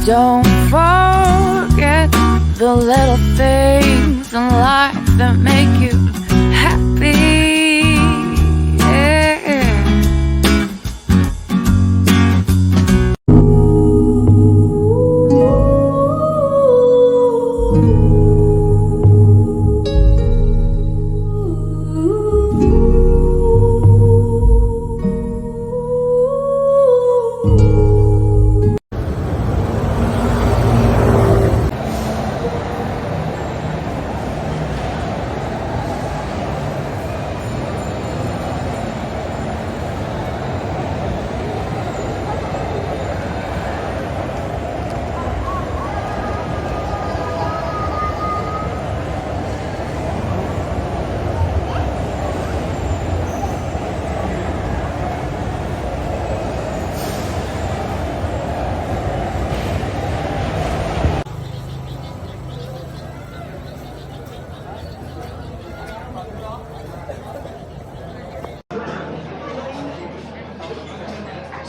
Don't forget the little things in life that make you happy. Yeah.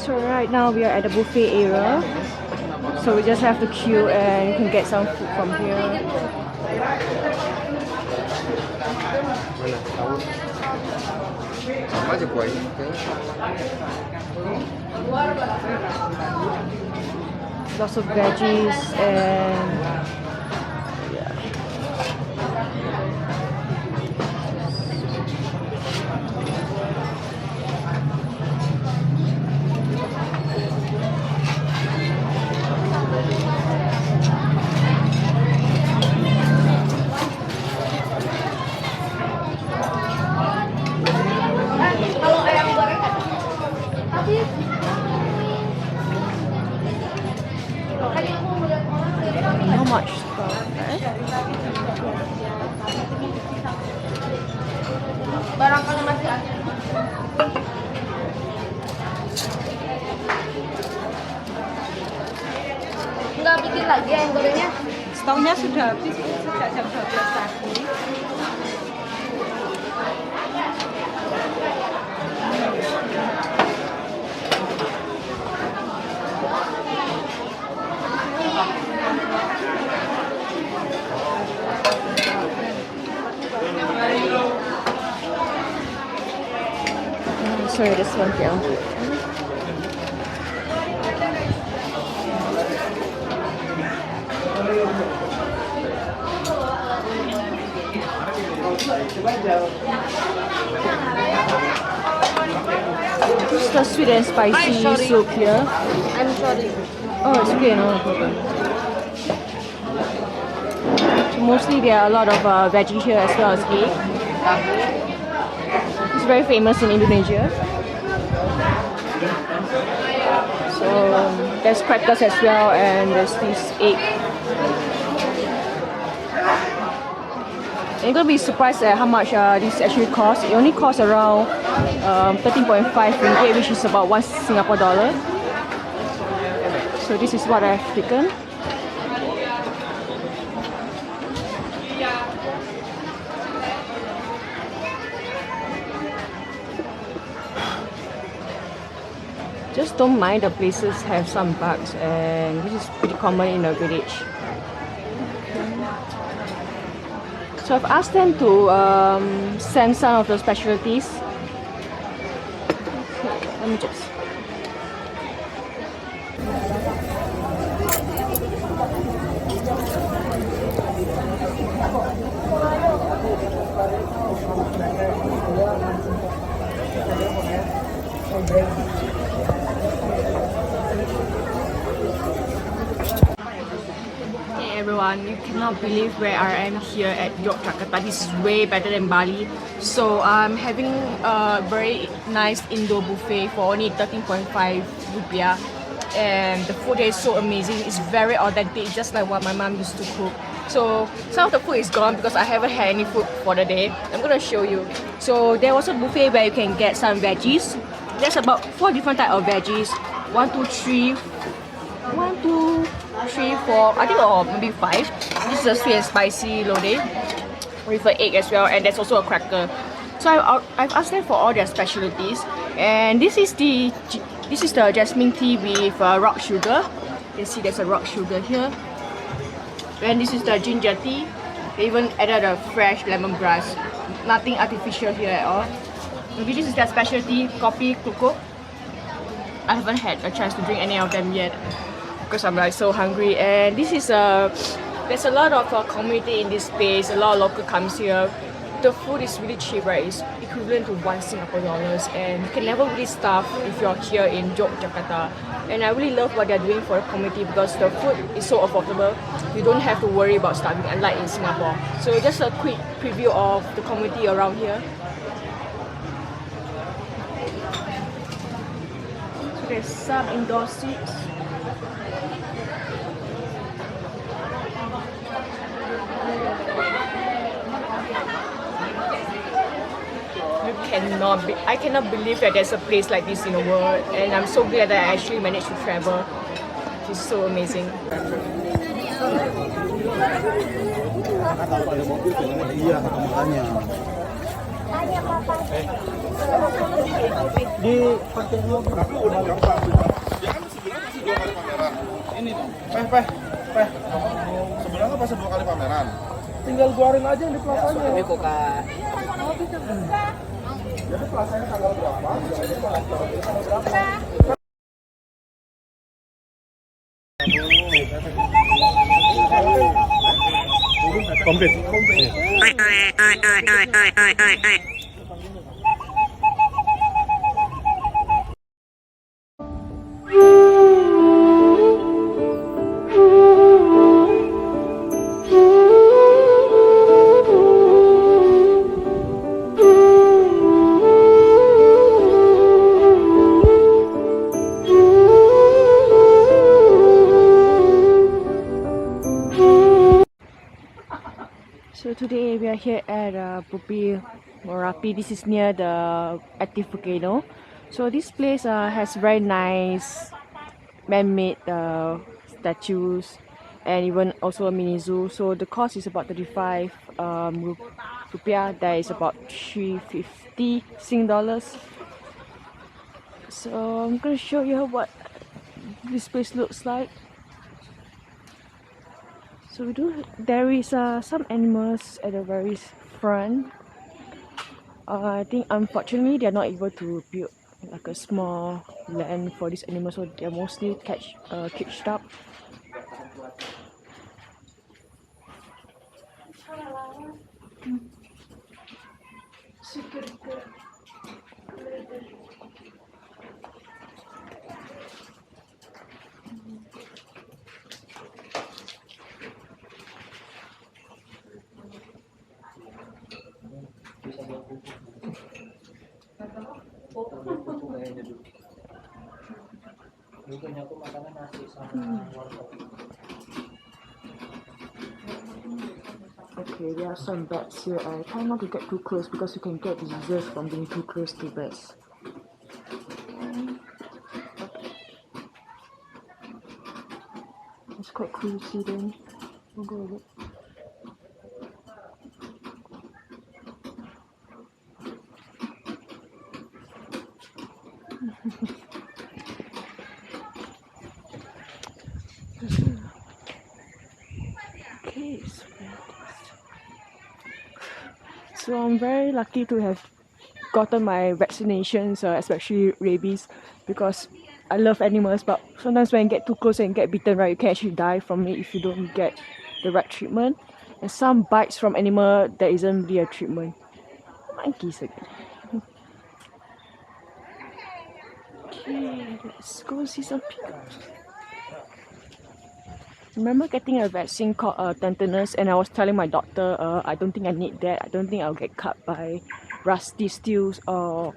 So right now we are at the buffet area. So we just have to queue and you can get some food from here. Lots of veggies and how much stuff, eh? Barangkali masih ada. Enggak bikin lagi ya yang gorengnya? Stoknya sudah habis sejak jam 12 pagi. Sorry, this one here. This is the sweet and spicy soup here. I'm sorry. Oh, it's okay, no problem. So mostly there are a lot of veggie here as well as egg. It's very famous in Indonesia. So there's crackers as well, and there's this egg. And you're gonna be surprised at how much this actually costs. It only costs around 13.5 ringgit, which is about $1 Singapore. So this is what I've taken. Just don't mind the places have some bugs, and this is pretty common in a village. So I've asked them to send some of the specialties. Let me just. Everyone, you cannot believe where I am here at Yogyarkata. This is way better than Bali. So I'm having a very nice Indo buffet for only 13.5 rupiah. and the food is so amazing. It's very authentic, just like what my mom used to cook. So some of the food is gone because I haven't had any food for the day. I'm gonna show you. So there was a buffet where you can get some veggies. There's about 4 different types of veggies. 1, 2, 3, 1, 2, 3, 4, I think, or maybe 5. This is a sweet and spicy lode with an egg as well, and there's also a cracker. So I've asked them for all their specialties, and this is the jasmine tea with rock sugar. You can see there's a rock sugar here, and this is the ginger tea. They even added a fresh lemongrass, nothing artificial here at all. Maybe this is their specialty, Kopi Klotok. I haven't had a chance to drink any of them yet because I'm like so hungry. And this is there's a lot of community in this space. A lot of local comes here. The food is really cheap, right? It's equivalent to $1 Singapore, and you can never really starve if you're here in Yogyakarta. And I really love what they're doing for the community because the food is so affordable. You don't have to worry about starving, unlike in Singapore. So just a quick preview of the community around here. So there's some indoor seats. I cannot believe that there's a place like this in the world, and I'm so glad that I actually managed to travel. It's so amazing. Sebenarnya pas 2 kali pameran. Tinggal keluarin aja di plasanya. Tapi kok Kak. Jadi plasanya tanggal berapa? Komplit. So today we are here at Bhumi Merapi. This is near the active volcano. So this place has very nice man-made statues and even also a mini zoo. So the cost is about 35 rupiah. That is about 350 Sing dollars. So I'm gonna show you what this place looks like. So there is some animals at the very front. I think unfortunately they are not able to build like a small land for these animals, so they are mostly caged up. Okay, there are some bats here. I try not to get too close because you can get diseases from being too close to bats. It's quite cool to see them. We'll go with it. Okay, so I'm very lucky to have gotten my vaccinations, especially rabies, because I love animals, but sometimes when you get too close and get bitten, right, you can actually die from it if you don't get the right treatment. And some bites from animal, there isn't really a treatment. Monkeys again. Okay, let's go see some peacocks. Remember getting a vaccine called tetanus, and I was telling my doctor, I don't think I need that. I don't think I'll get cut by rusty steels or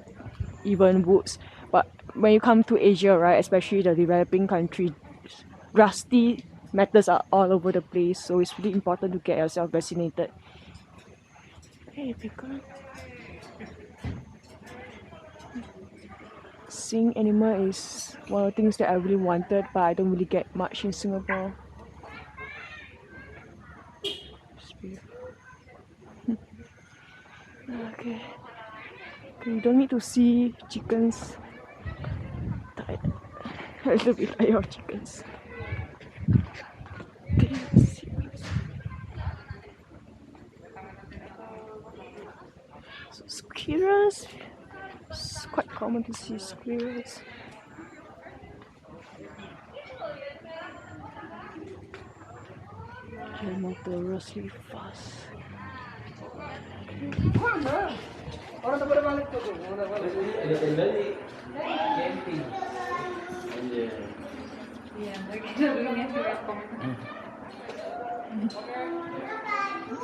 even woods. But when you come to Asia, right, especially the developing countries, rusty metals are all over the place, so it's really important to get yourself vaccinated. Hey, picker. Seeing animal is one of the things that I really wanted, but I don't really get much in Singapore. Okay. You don't need to see chickens. Tired. A little bit tired of chickens. Okay, let's see. So squirrels. It's quite common to see squirrels. They're motoriously fast. Orang tak boleh balik tu.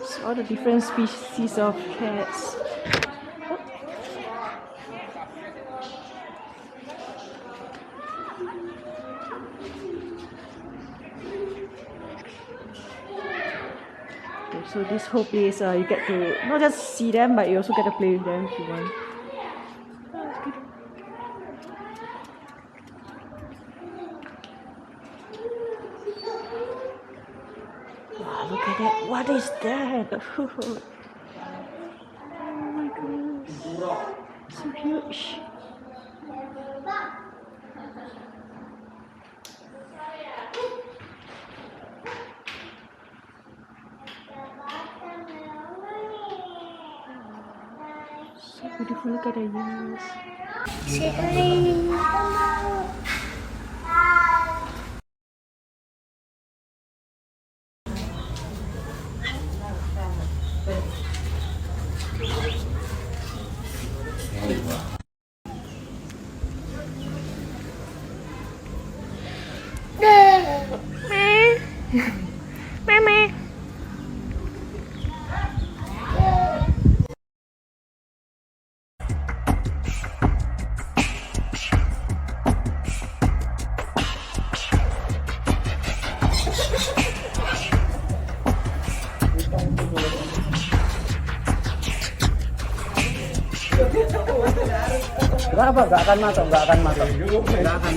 So all the different species of cats. So this whole place, you get to not just see them, but you also get to play with them if you want. Wow, look at that! What is that? Oh my goodness! So huge. So beautiful, look at the ears. Say hi. Mama. Berapa? Gak akan matang, gak akan matang. Gak akan.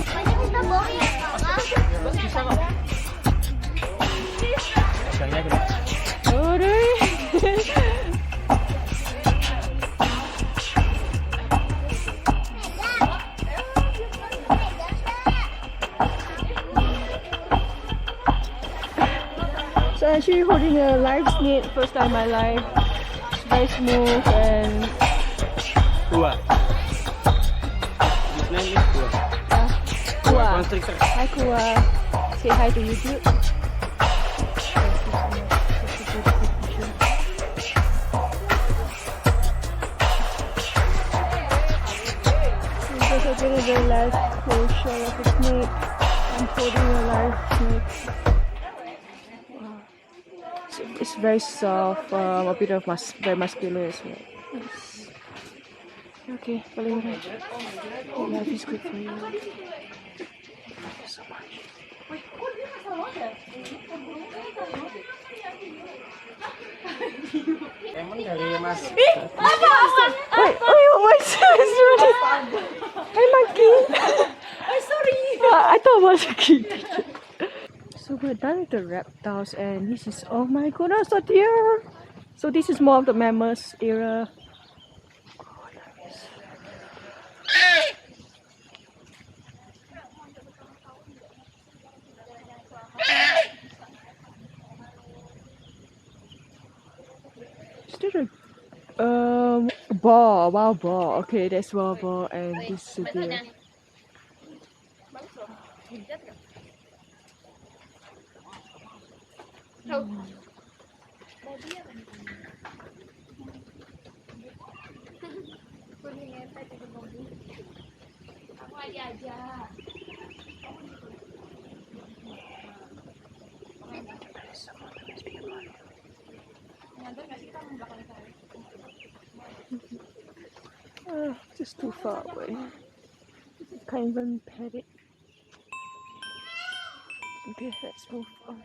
So actually holding a live snake, first time in my life. It's very smooth and Dua. His name is Dua. Kua. Constrictor. Hi Kua. Say hi to YouTube. This is a very live closure of a snake. I'm holding a live snake. Wow. So it's very soft, a bit of very muscular as well. Yes. Okay, paling life is good for you. Thank you so much. Emang dari Mas. Wait, oh my size really. Hi monkey. I'm sorry. I thought it was a kid. So we're done with the reptiles and this is, oh my goodness, a deer. So this is more of the mammals area. Is there a boar, wild boar? Okay, that's wild boar and this is a deer. Just too far away. Can't even pet it. Okay, let's move on.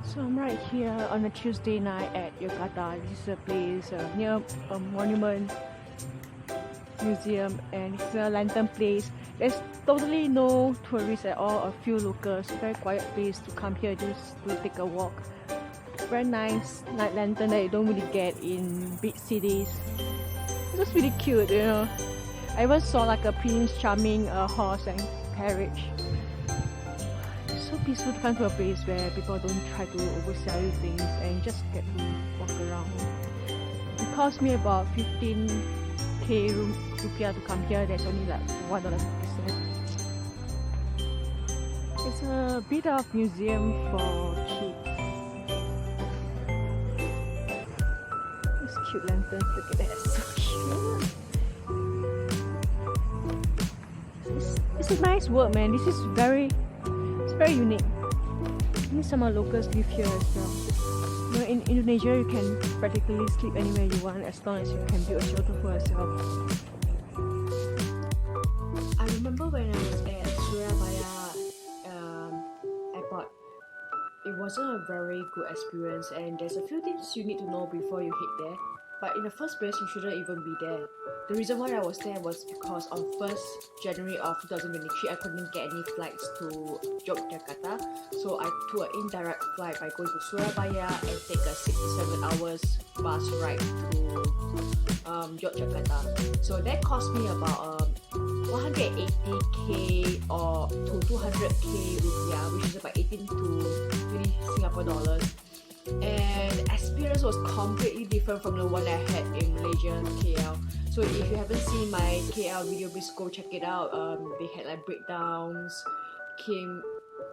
So I'm right here on a Tuesday night at Yogyakarta. This is a place near a monument museum, and it's a lantern place. There's totally no tourists at all, a few locals. Very quiet place to come here just to take a walk. Very nice night lantern that you don't really get in big cities. It's just really cute, you know. I even saw like a Prince Charming horse and carriage. It's so peaceful to come to a place where people don't try to oversell you things and just get to walk around. It cost me about 15k rupiah to come here. There's only like $1.50. It's a bit of museum for kids. These cute lanterns, look at that, so cute. It's a nice work, man. This is very unique. I think some of locals live here as well. You know, in Indonesia, you can practically sleep anywhere you want as long as you can build a shelter for yourself. I remember when I was at Surabaya airport, it wasn't a very good experience, and there's a few things you need to know before you head there. But in the first place, you shouldn't even be there. The reason why I was there was because on 1st January of 2023, I couldn't get any flights to Yogyakarta. So I took an indirect flight by going to Surabaya and take a 67 hours bus ride to Yogyakarta. So that cost me about 180k or to 200k rupiah, which is about 18 to 20 Singapore dollars. And the experience was completely different from the one I had in Malaysia, KL. So if you haven't seen my KL video, please go check it out. They had like breakdowns,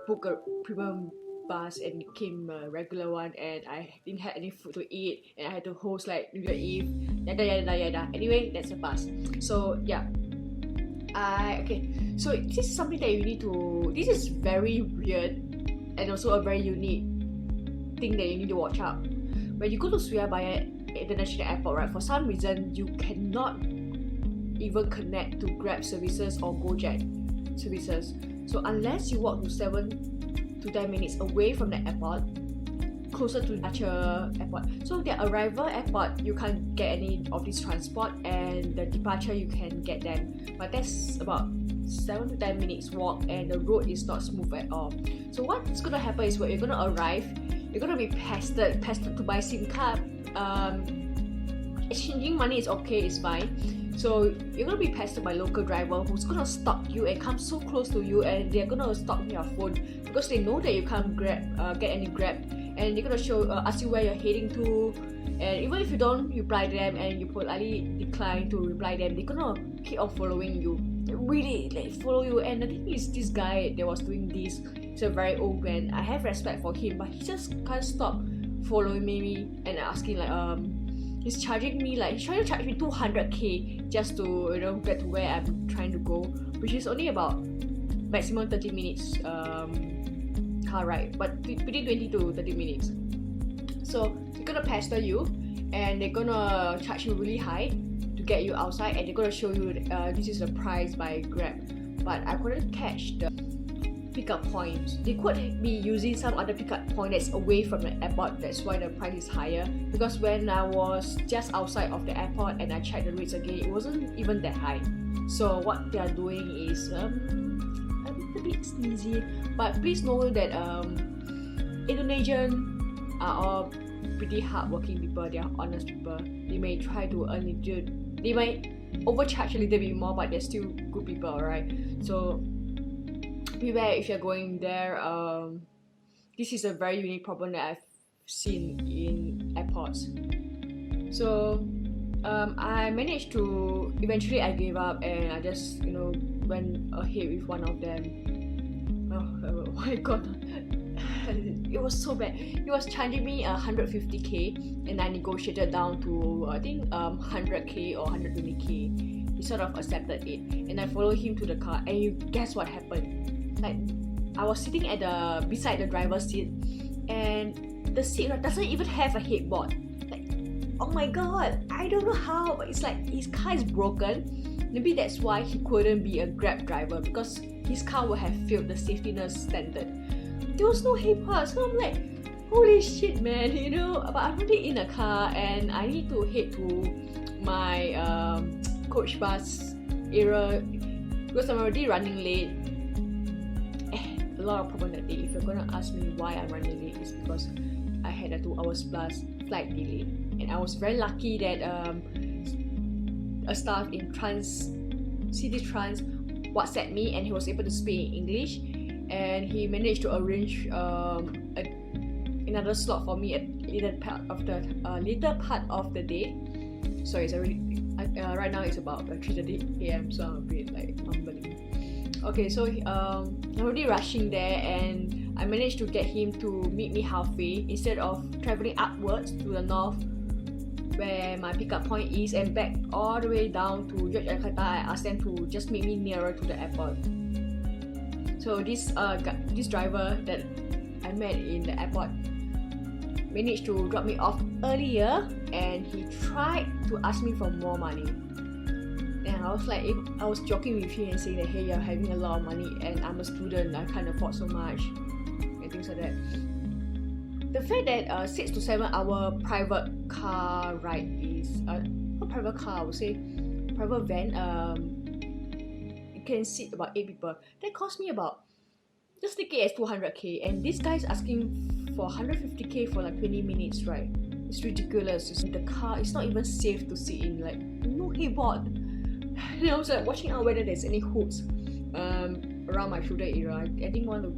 book a premium bus and it came a regular one, and I didn't have any food to eat, and I had to host like New Year Eve, yada yada yada. Anyway, that's a bus. So yeah. Okay, so this is something that you need to. This is very weird and also a very unique thing that you need to watch out. When you go to Surabaya International Airport, right, for some reason you cannot even connect to Grab services or GoJek services. So unless you walk to 7 to 10 minutes away from the airport, closer to departure airport. So the arrival airport, you can't get any of this transport, and the departure you can get them. But that's about 7 to 10 minutes walk, and the road is not smooth at all. So what's gonna happen is when you're gonna arrive, you're gonna be pestered to buy SIM card. Exchanging money is okay, it's fine. So you're gonna be pestered by local driver who's gonna stop you and come so close to you, and they're gonna stop your phone because they know that you can't get any Grab, and they're gonna ask you where you're heading to. And even if you don't reply them and you politely decline to reply them, they're gonna keep on following you. Really, they follow you. And the thing is, this guy that was doing this, he's a very old man. I have respect for him, but he just can't stop following me and asking like he's trying to charge me 200k just to get to where I'm trying to go, which is only about maximum 30 minutes car ride, but between 20 to 30 minutes. So they're gonna pester you and they're gonna charge you really high to get you outside, and they're gonna show you this is the price by Grab, but I couldn't catch the pickup points. They could be using some other pickup point that's away from the airport, that's why the price is higher. Because when I was just outside of the airport and I checked the rates again, it wasn't even that high. So what they are doing is a little bit sneaky, but please know that Indonesian are all pretty hardworking people. They are honest people. They may try to earn little, they might overcharge a little bit more, but they're still good people, alright? So beware if you're going there. This is a very unique problem that I've seen in airports. So I managed to, eventually I gave up and I just went ahead with one of them. Well, Oh my god. It was so bad. He was charging me 150k and I negotiated down to I think 100k or 120k. He sort of accepted it and I followed him to the car and you guess what happened? Like I was sitting at the beside the driver's seat and the seat doesn't even have a headboard. Like, oh my god, I don't know how, but it's like his car is broken. Maybe that's why he couldn't be a Grab driver because his car would have failed the safety standard. There was no headboard, so I'm like, holy shit, man, you know. But I'm already in a car and I need to head to my coach bus area because I'm already running late. A lot of problem that day. If you're gonna ask me why I'm running late, it's because I had a 2 hours plus flight delay, and I was very lucky that a staff in City Trans WhatsApp me and he was able to speak in English. And he managed to arrange another slot for me at later part of the day. Sorry, it's already right now it's about 3:30 AM, so I'm a bit like mumbling. Okay, so I'm already rushing there, and I managed to get him to meet me halfway instead of traveling upwards to the north, where my pickup point is, and back all the way down to Yogyarkata. I asked them to just meet me nearer to the airport. So this driver that I met in the airport managed to drop me off earlier, and he tried to ask me for more money. And I was like, I was joking with him and saying that, hey, you're having a lot of money and I'm a student, I can't afford so much and things like that. The fact that 6 to 7 hour private car ride is not private car, I would say private van. Can sit about 8 people. That cost me about just ticket as 200k, and this guy's asking for 150k for like 20 minutes, right? It's ridiculous. The car is not even safe to sit in, like no headboard. And I was like watching out whether there's any hooks around my shoulder area. I didn't want to,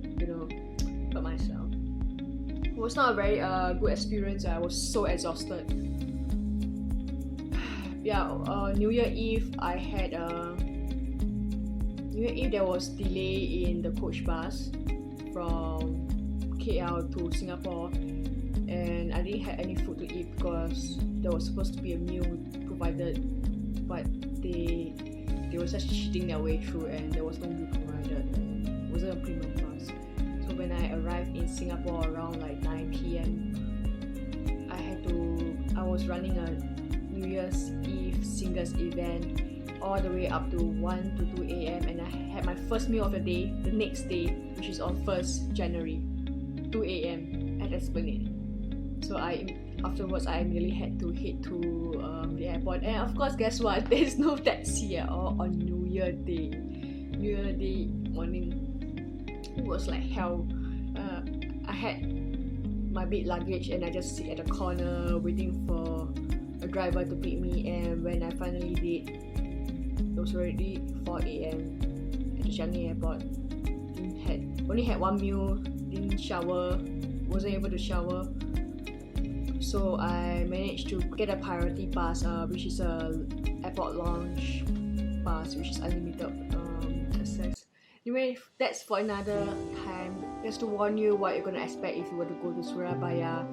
hurt myself. It was not a very good experience. I was so exhausted. Yeah, New Year Eve I had New Year Eve there was delay in the coach bus from KL to Singapore, and I didn't have any food to eat because there was supposed to be a meal provided, but they were just cheating their way through and there was no meal provided, and it wasn't a premium bus. So when I arrived in Singapore around like 9 PM, I was running a New Year's Eve singers event all the way up to 1 to 2 AM, and I had my first meal of the day the next day, which is on 1st January, 2 AM at Esplanade. So afterwards I immediately had to head to the airport, and of course, guess what? There's no taxi at all on New Year Day. New Year Day morning, it was like hell. I had my big luggage and I just sit at the corner waiting for a driver to pick me, and when I finally did, it was already 4 AM at the Changi airport. Only had one meal, didn't shower, wasn't able to shower. So I managed to get a priority pass, which is a airport lounge pass, which is unlimited access. Anyway, that's for another time. Just to warn you what you're gonna expect if you were to go to Surabaya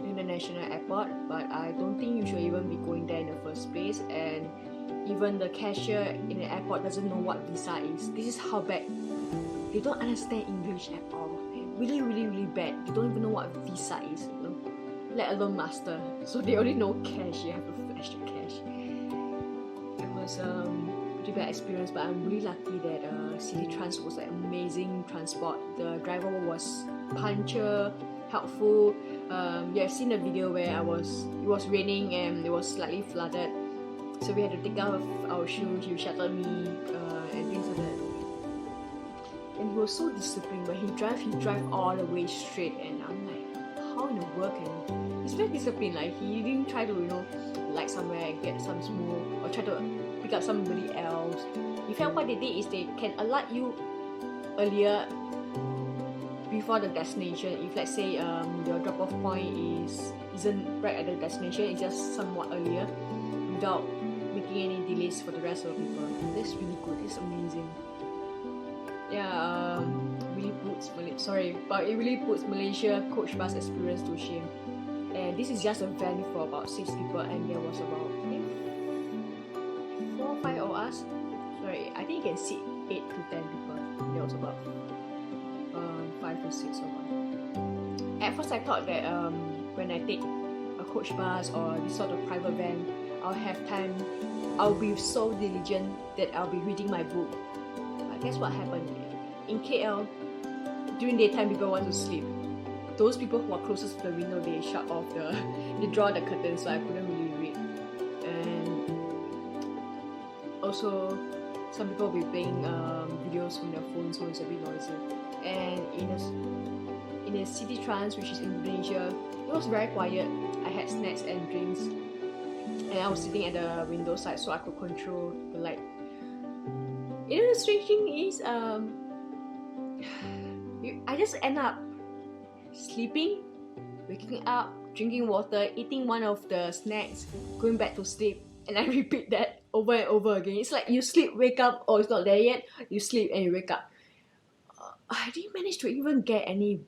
International Airport, but I don't think you should even be going there in the first place, and even the cashier in the airport doesn't know what visa is. This is how bad. They don't understand English at all. Really, really, really bad. They don't even know what visa is, let alone master. So they only know cash. You have to flash the cash. It was pretty bad experience, but I'm really lucky that City Trans was like amazing transport. The driver was punctual, helpful. You have seen the video where it was raining and it was slightly flooded, so we had to take out our shoes. He shuttled me and things like that. And he was so disciplined. When he drive all the way straight, and I'm like, how in the world can he? He's very disciplined. Like he didn't try to light somewhere and get some smoke or try to pick up somebody else. In fact, what they did is they can alert you earlier before the destination. If let's say your drop-off point isn't right at the destination, it's just somewhat earlier, without making any delays for the rest of the people. That's really good. It's amazing. Yeah, really puts Malaysia coach bus experience to shame. And this is just a van for about 6 people, and there was about 4 or 5 of us. Sorry, I think you can seat 8 to 10 people. There was about 5 to 6 of us. At first I thought that when I take a coach bus or this sort of private van, I'll have time, I'll be so diligent that I'll be reading my book. But guess what happened? In KL, during daytime people want to sleep. Those people who are closest to the window, they shut off they draw the curtains, so I couldn't really read. And also, some people will be playing videos from their phones, so it's a bit noisy. And in a city trans, which is Indonesia, it was very quiet. I had snacks and drinks, and I was sitting at the window side so I could control the light. You know, the strange thing is, I just end up sleeping, waking up, drinking water, eating one of the snacks, going back to sleep, and I repeat that over and over again. It's like you sleep, wake up, oh it's not there yet, you sleep and you wake up. I didn't manage to even get any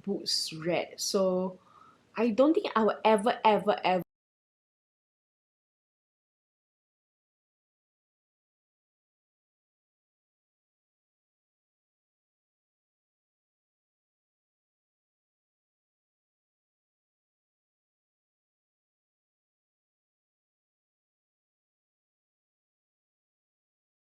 books read, so I don't think I will ever